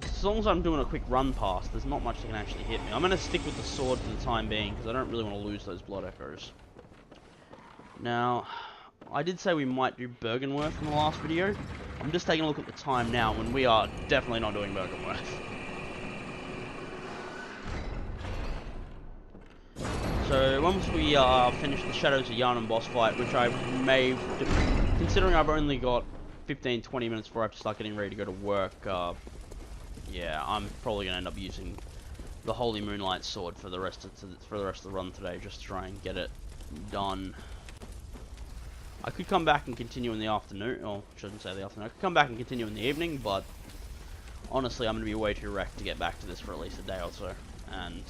As long as I'm doing a quick run past, there's not much that can actually hit me. I'm going to stick with the sword for the time being, because I don't really want to lose those blood echoes. Now, I did say we might do Bergenworth in the last video. I'm just taking a look at the time now, when we are definitely not doing Bergenworth. So, once we finish the Shadows of Yharnam boss fight, which I may, considering I've only got 15-20 minutes before I have to start getting ready to go to work, yeah, I'm probably going to end up using the Holy Moonlight Sword for the rest of the run today, just to try and get it done. I could come back and continue in the afternoon, or I shouldn't say the afternoon, I could come back and continue in the evening, but honestly I'm going to be way too wrecked to get back to this for at least a day or so, and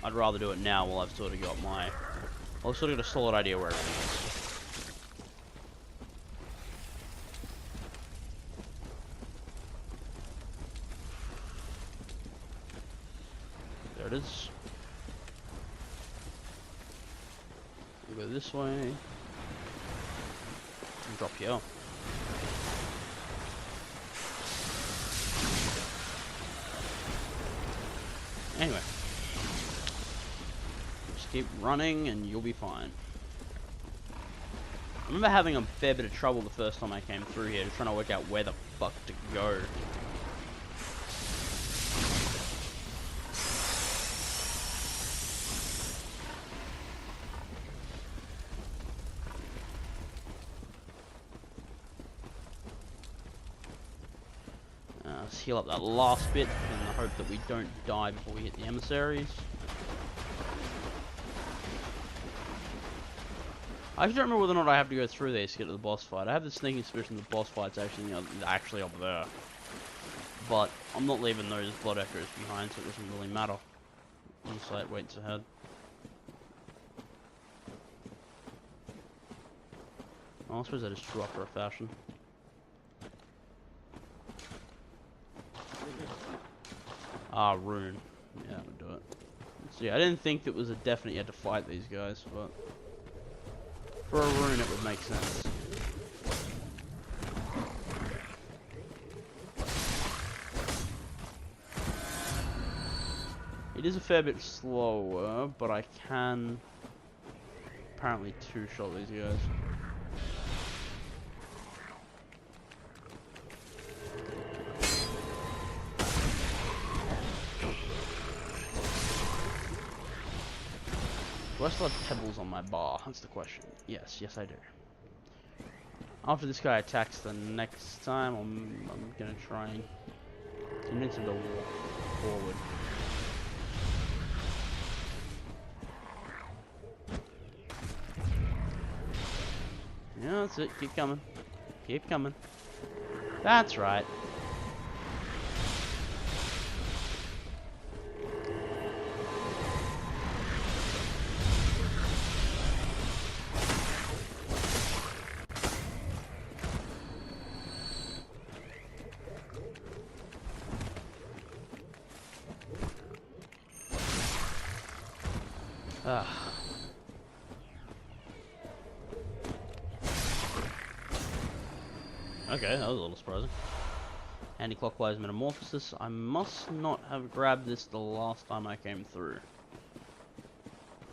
I'd rather do it now while I've sort of got I've sort of got a solid idea where everything is. There it is. We'll go this way. And drop you out. Anyway. Just keep running and you'll be fine. I remember having a fair bit of trouble the first time I came through here, just trying to work out where the fuck to go. Let's heal up that last bit in the hope that we don't die before we hit the emissaries. I actually don't remember whether or not I have to go through these to get to the boss fight. I have the sneaking suspicion the boss fight's actually up there. But I'm not leaving those blood echoes behind, so it doesn't really matter. Once it waits ahead. Oh, I suppose that is true after a fashion. Ah, rune. Yeah, that would do it. So yeah, I didn't think it was a definite you had to fight these guys, but for a rune it would make sense. It is a fair bit slower, but I can apparently two-shot these guys. Do I still have pebbles on my bar? That's the question. Yes, yes I do. After this guy attacks the next time, I'm gonna try and convince him to walk forward. Yeah, that's it. Keep coming. Keep coming. That's right. Okay, that was a little surprising. Anti-clockwise metamorphosis. I must not have grabbed this the last time I came through.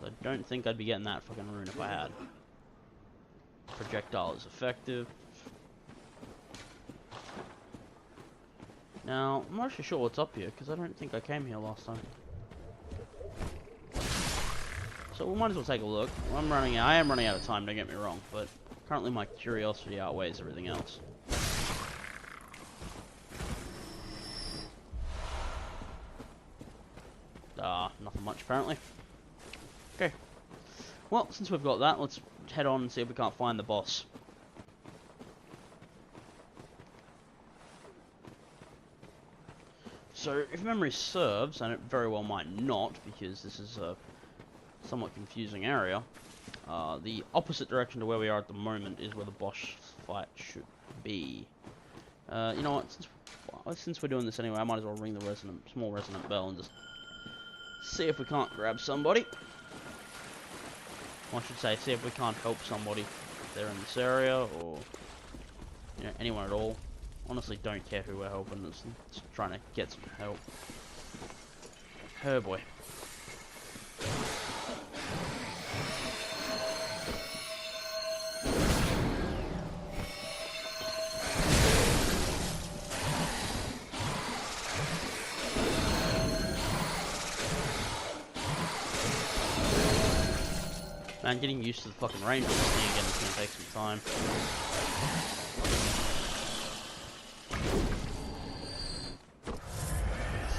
I don't think I'd be getting that fucking rune if I had. Projectile is effective. Now, I'm not actually sure what's up here, because I don't think I came here last time. So we might as well take a look. I am running out of time, don't get me wrong, but currently my curiosity outweighs everything else. Nothing much apparently. Okay. Well, since we've got that, let's head on and see if we can't find the boss. So, if memory serves, and it very well might not, because this is a somewhat confusing area, The opposite direction to where we are at the moment is where the boss fight should be. You know what? Since we're doing this anyway, I might as well ring the small resonant bell and just see if we can't grab somebody. Or I should say, see if we can't help somebody if they're in this area, or anyone at all. Honestly, don't care who we're helping. Just trying to get some help. Oh boy. Man, getting used to the fucking range of this thing again is gonna take some time.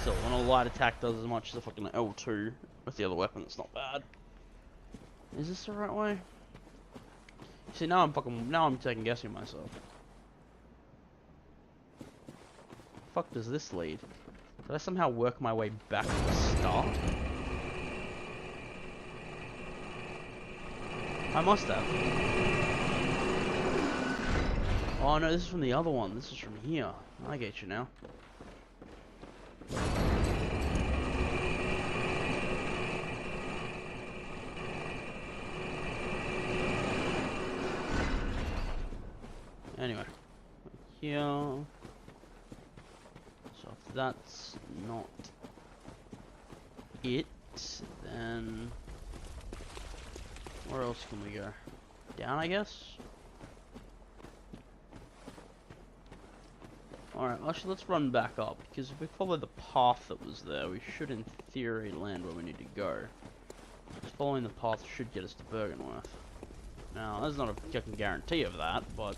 Still, when a light attack does as much as a fucking L2 with the other weapon, it's not bad. Is this the right way? See, now I'm second guessing myself. Fuck does this lead? Did I somehow work my way back to the start? I must have. Oh no, this is from the other one. This is from here. I get you now. Anyway, here. So if that's not it, then where else can we go? Down, I guess? Alright, actually let's run back up, because if we follow the path that was there, we should in theory land where we need to go. Just following the path should get us to Bergenworth. Now, there's not a fucking guarantee of that, but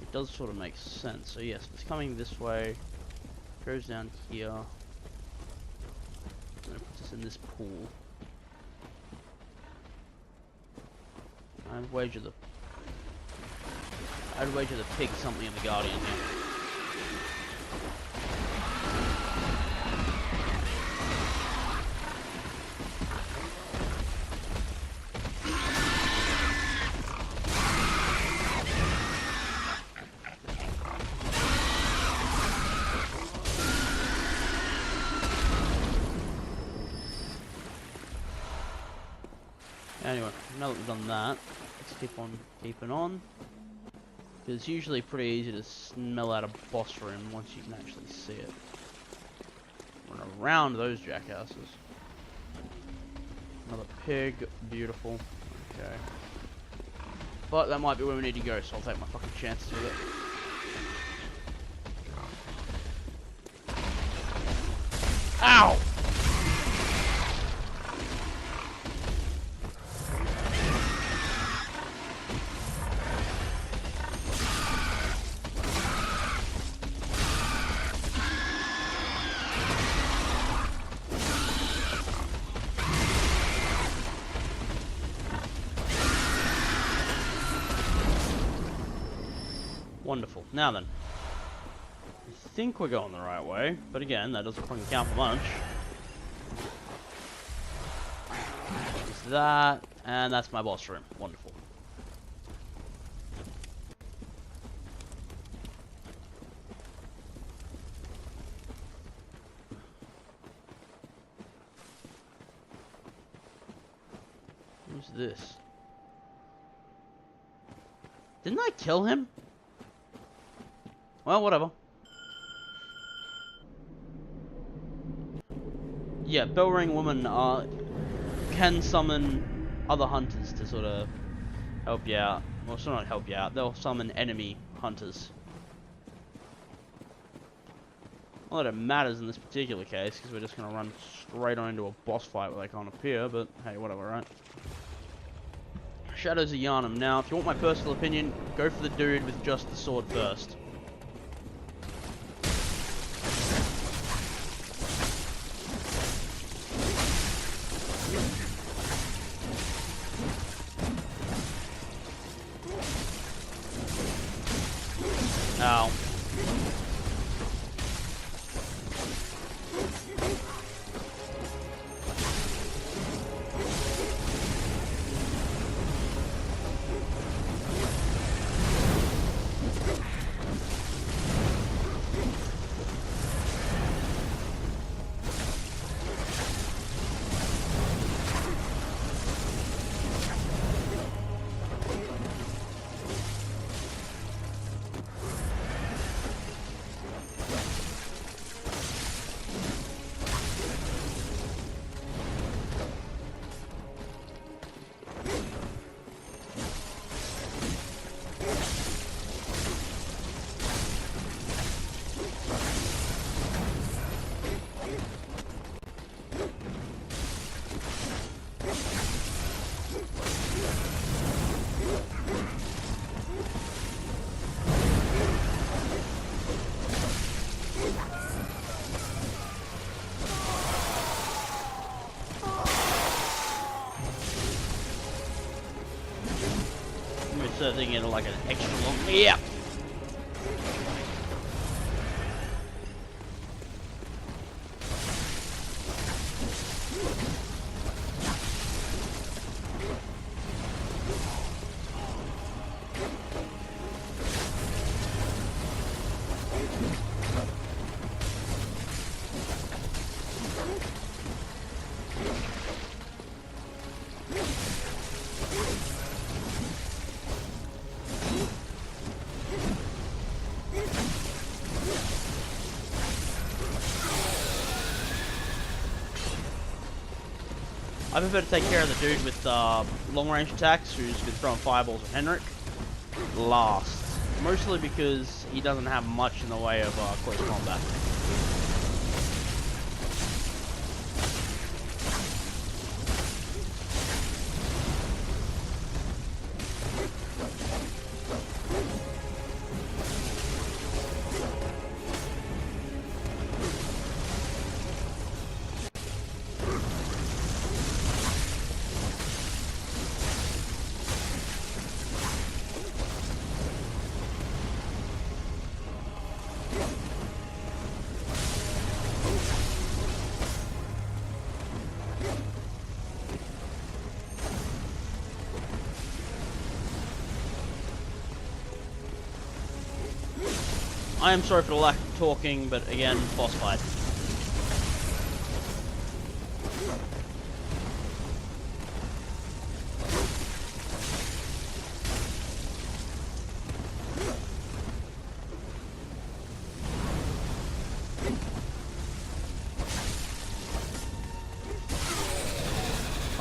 it does sort of make sense. So yes, it's coming this way, goes down here, and it puts us in this pool. I'd wager the pig something in the Guardian here. Anyway, now that we've done that, let's keep on keeping on. It's usually pretty easy to smell out a boss room once you can actually see it. Run around those jackasses. Another pig, beautiful. Okay. But that might be where we need to go, so I'll take my fucking chances with it. Ow! Wonderful. Now then. I think we're going the right way, but again, that doesn't fucking count for much. There's that, and that's my boss room. Wonderful. Who's this? Didn't I kill him? Well, whatever. Yeah, bell ring woman can summon other hunters to sort of help you out. Well, sort of not help you out. They'll summon enemy hunters. Not that it matters in this particular case, because we're just going to run straight on into a boss fight where they can't appear, but hey, whatever, right? Shadows of Yharnam. Now, if you want my personal opinion, go for the dude with just the sword first. Ow. instead of thinking it like an extra long. Yeah. I prefer to take care of the dude with long range attacks who's been throwing fireballs at Henrik last. Mostly because he doesn't have much in the way of close combat. I am sorry for the lack of talking, but again, boss fight.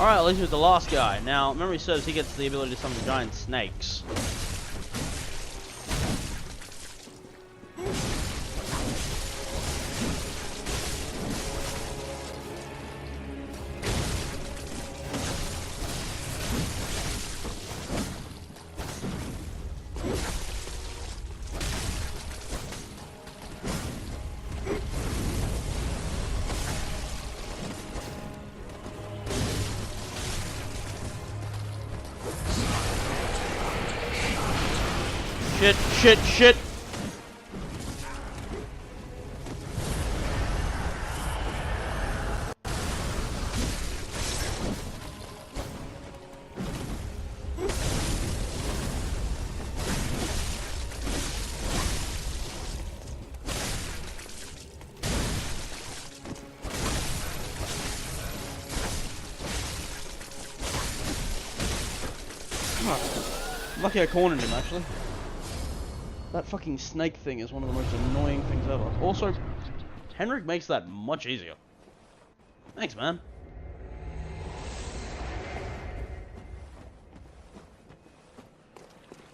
Alright, at least with the last guy. Now, memory serves, he gets the ability to summon giant snakes. Shit. Lucky I cornered him, actually. That fucking snake thing is one of the most annoying things ever. Also, Henrik makes that much easier. Thanks, man.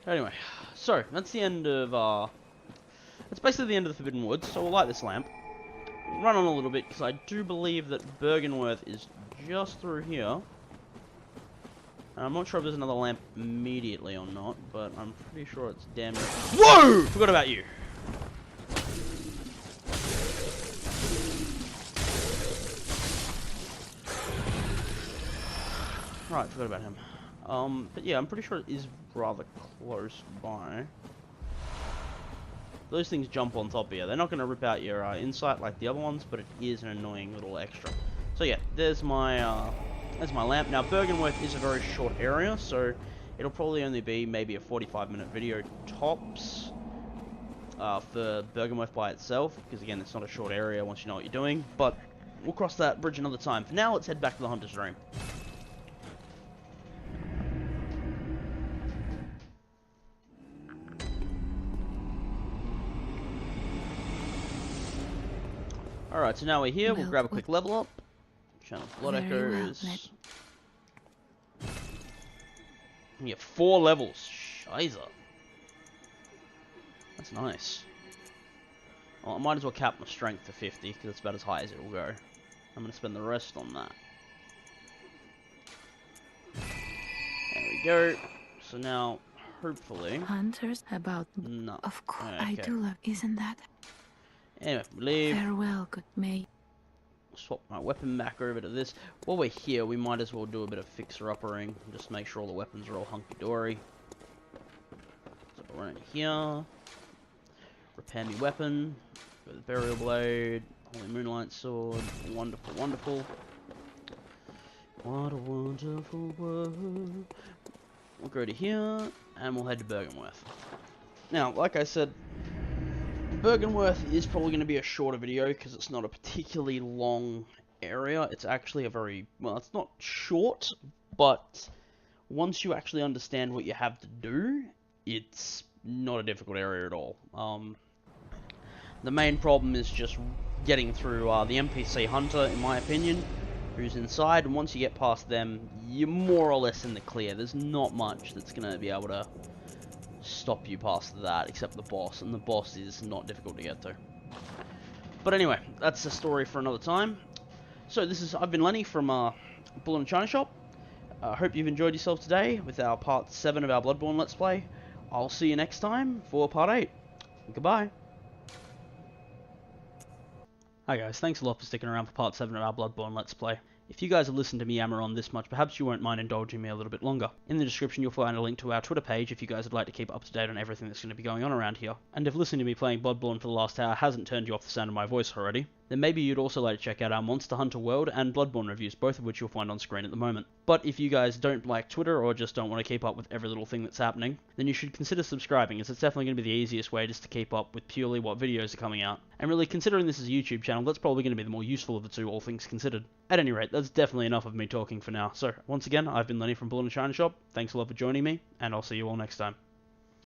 Anyway, so, that's the end of, that's basically the end of the Forbidden Woods, so we'll light this lamp. Run on a little bit, because I do believe that Bergenworth is just through here. I'm not sure if there's another lamp immediately or not, but I'm pretty sure it's damn near. Whoa! Forgot about you. Right, forgot about him. But yeah, I'm pretty sure it is rather close by. Those things jump on top of you. They're not going to rip out your insight like the other ones, but it is an annoying little extra. So yeah, there's my lamp. Now, Bergenworth is a very short area, so it'll probably only be maybe a 45-minute video tops for Bergenworth by itself, because again, it's not a short area once you know what you're doing, but we'll cross that bridge another time. For now, let's head back to the Hunter's Dream. Alright, so now we're here, we'll grab a quick level up. Channel Blood Echoes. We get 4 levels. Shiza. That's nice. Well, I might as well cap my strength to 50, because that's about as high as it will go. I'm going to spend the rest on that. There we go. So now, hopefully... Hunters about... No. Of course, Okay. I do love... Isn't that... Anyway, leave. Farewell, good mate. Swap my weapon back over to this. While we're here, we might as well do a bit of fixer-uppering. Just make sure all the weapons are all hunky-dory. run in here. Repair me weapon. Go to the burial blade. Holy moonlight sword. Wonderful, wonderful. What a wonderful world. We'll go to here, and we'll head to Bergenworth. Now, like I said, Bergenworth is probably going to be a shorter video because it's not a particularly long area. It's actually a very, well, it's not short, but once you actually understand what you have to do, it's not a difficult area at all. The main problem is just getting through the NPC hunter, in my opinion, who's inside, and once you get past them, you're more or less in the clear. There's not much that's going to be able to stop you past that, except the boss, and the boss is not difficult to get to. But anyway, that's a story for another time. So I've been Lenny from Bull and China Shop. I hope you've enjoyed yourself today with our part 7 of our Bloodborne Let's Play. I'll see you next time for part 8. Goodbye. Hi guys, thanks a lot for sticking around for part 7 of our Bloodborne Let's Play. If you guys have listened to me yammer on this much, perhaps you won't mind indulging me a little bit longer. In the description you'll find a link to our Twitter page if you guys would like to keep up to date on everything that's going to be going on around here. And if listening to me playing Bloodborne for the last hour hasn't turned you off the sound of my voice already, then maybe you'd also like to check out our Monster Hunter World and Bloodborne reviews, both of which you'll find on screen at the moment. But if you guys don't like Twitter or just don't want to keep up with every little thing that's happening, then you should consider subscribing, as it's definitely going to be the easiest way just to keep up with purely what videos are coming out. And really, considering this is a YouTube channel, that's probably going to be the more useful of the two, all things considered. At any rate, that's definitely enough of me talking for now. So, once again, I've been Lenny from Bull and China Shop. Thanks a lot for joining me, and I'll see you all next time.